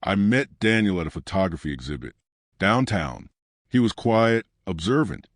I met Daniel at a photography exhibit downtown. He was quiet, observant,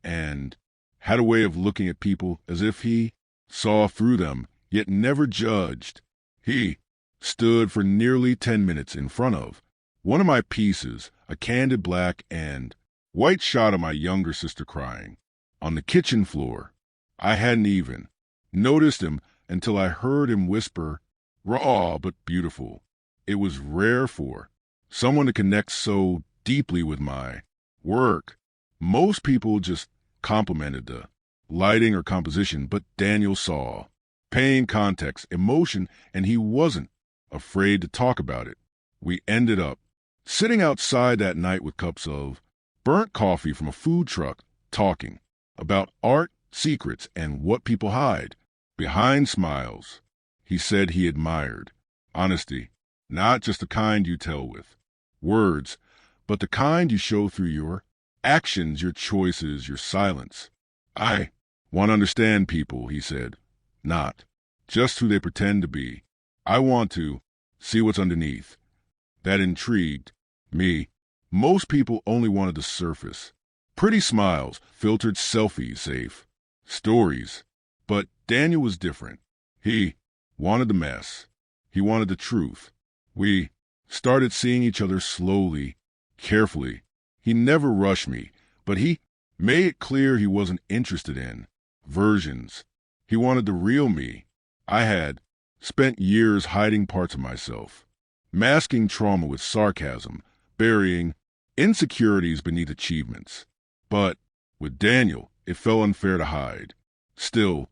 and had a way of looking at people as if he saw through them, yet never judged. He stood for nearly 10 minutes in front of one of my pieces, a candid black and white shot of my younger sister crying on the kitchen floor. I hadn't even noticed him until I heard him whisper, "Raw but beautiful." It was rare for someone to connect so deeply with my work. Most people just complimented the lighting or composition, but Daniel saw pain, context, emotion, and he wasn't afraid to talk about it. We ended up sitting outside that night with cups of burnt coffee from a food truck, talking about art, secrets, and what people hide behind smiles. He said he admired honesty, not just the kind you tell with words, but the kind you show through your actions, your choices, your silence. I want to understand people, he said, not just who they pretend to be. I want to see what's underneath. That intrigued me. Most people only wanted the surface. Pretty smiles, filtered selfies, safe stories. But Daniel was different. He wanted the mess. He wanted the truth. We started seeing each other slowly, carefully. He never rushed me, but he made it clear he wasn't interested in versions. He wanted the real me. I had spent years hiding parts of myself, masking trauma with sarcasm, burying insecurities beneath achievements. But with Daniel, it felt unfair to hide. Still,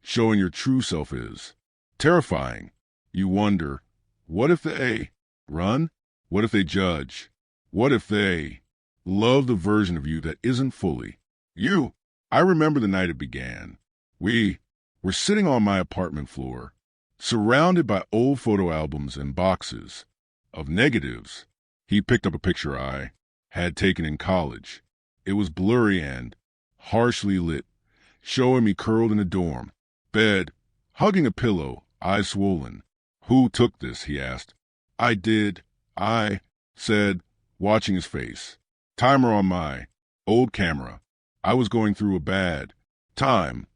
showing your true self is terrifying. You wonder, what if they run? What if they judge? What if they love the version of you that isn't fully you? I remember the night it began. We were sitting on my apartment floor, surrounded by old photo albums and boxes of negatives. He picked up a picture I had taken in college. It was blurry and harshly lit, showing me curled in a dorm bed, hugging a pillow, eyes swollen. "Who took this?" he asked. "I did," I said, watching his face. Timer on my old camera. I was going through a bad time.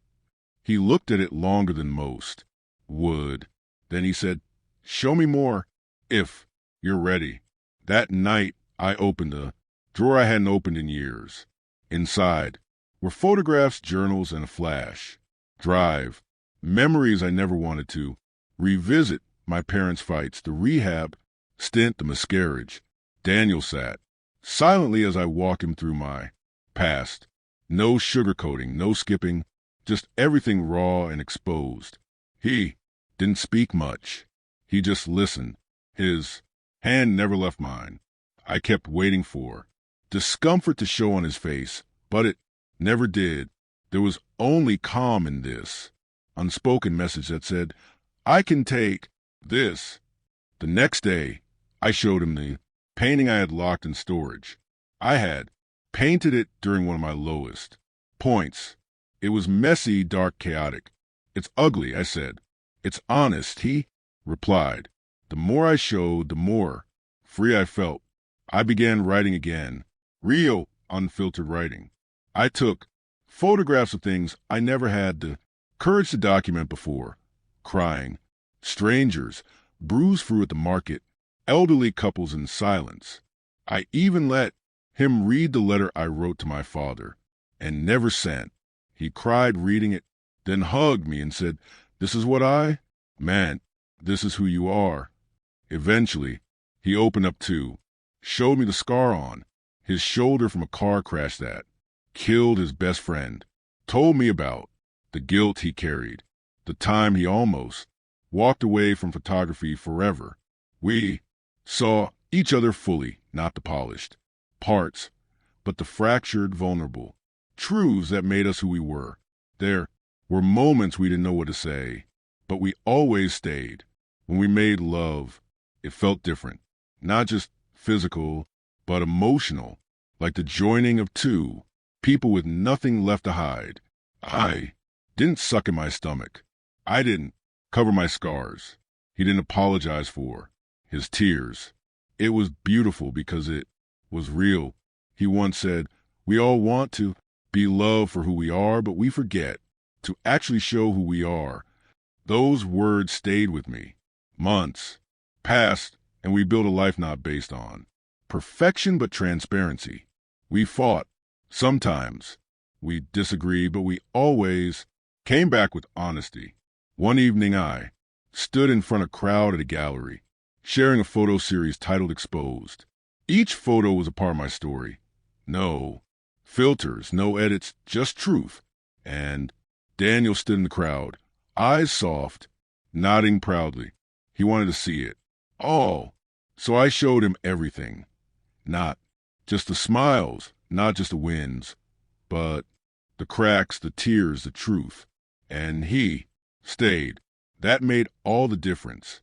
He looked at it longer than most would. Then he said, "Show me more, if you're ready." That night, I opened a drawer I hadn't opened in years. Inside were photographs, journals, and a flash drive. Memories I never wanted to revisit. My parents' fights, the rehab stint, the miscarriage. Daniel sat silently as I walked him through my past. No sugarcoating, no skipping, just everything raw and exposed. He didn't speak much. He just listened. His hand never left mine. I kept waiting for discomfort to show on his face, but it never did. There was only calm in this unspoken message that said, "I can take this." The next day, I showed him the painting I had locked in storage. I had painted it during one of my lowest points. It was messy, dark, chaotic. "It's ugly," I said. "It's honest," he replied. The more I showed, the more free I felt. I began writing again. Real, unfiltered writing. I took photographs of things I never had the courage to document before. Crying, strangers, bruised fruit at the market, elderly couples in silence. I even let him read the letter I wrote to my father and never sent. He cried reading it, then hugged me and said, "This is what I meant. This is who you are." Eventually, he opened up too, showed me the scar on his shoulder from a car crash that killed his best friend, told me about the guilt he carried, the time he almost walked away from photography forever. We saw each other fully, not the polished parts, but the fractured, vulnerable truths that made us who we were. There were moments we didn't know what to say, but we always stayed. When we made love, it felt different, not just physical, but emotional, like the joining of two people with nothing left to hide. I didn't suck in my stomach. I didn't cover my scars. He didn't apologize for his tears. It was beautiful because it was real. He once said, "We all want to be loved for who we are, but we forget to actually show who we are." Those words stayed with me. Months passed, and we built a life not based on perfection, but transparency. We fought. Sometimes we disagreed, but we always came back with honesty. One evening, I stood in front of a crowd at a gallery, sharing a photo series titled Exposed. Each photo was a part of my story. No filters, no edits, just truth. And Daniel stood in the crowd, eyes soft, nodding proudly. He wanted to see it all. So I showed him everything. Not just the smiles, not just the wins, but the cracks, the tears, the truth. And he stayed. That made all the difference.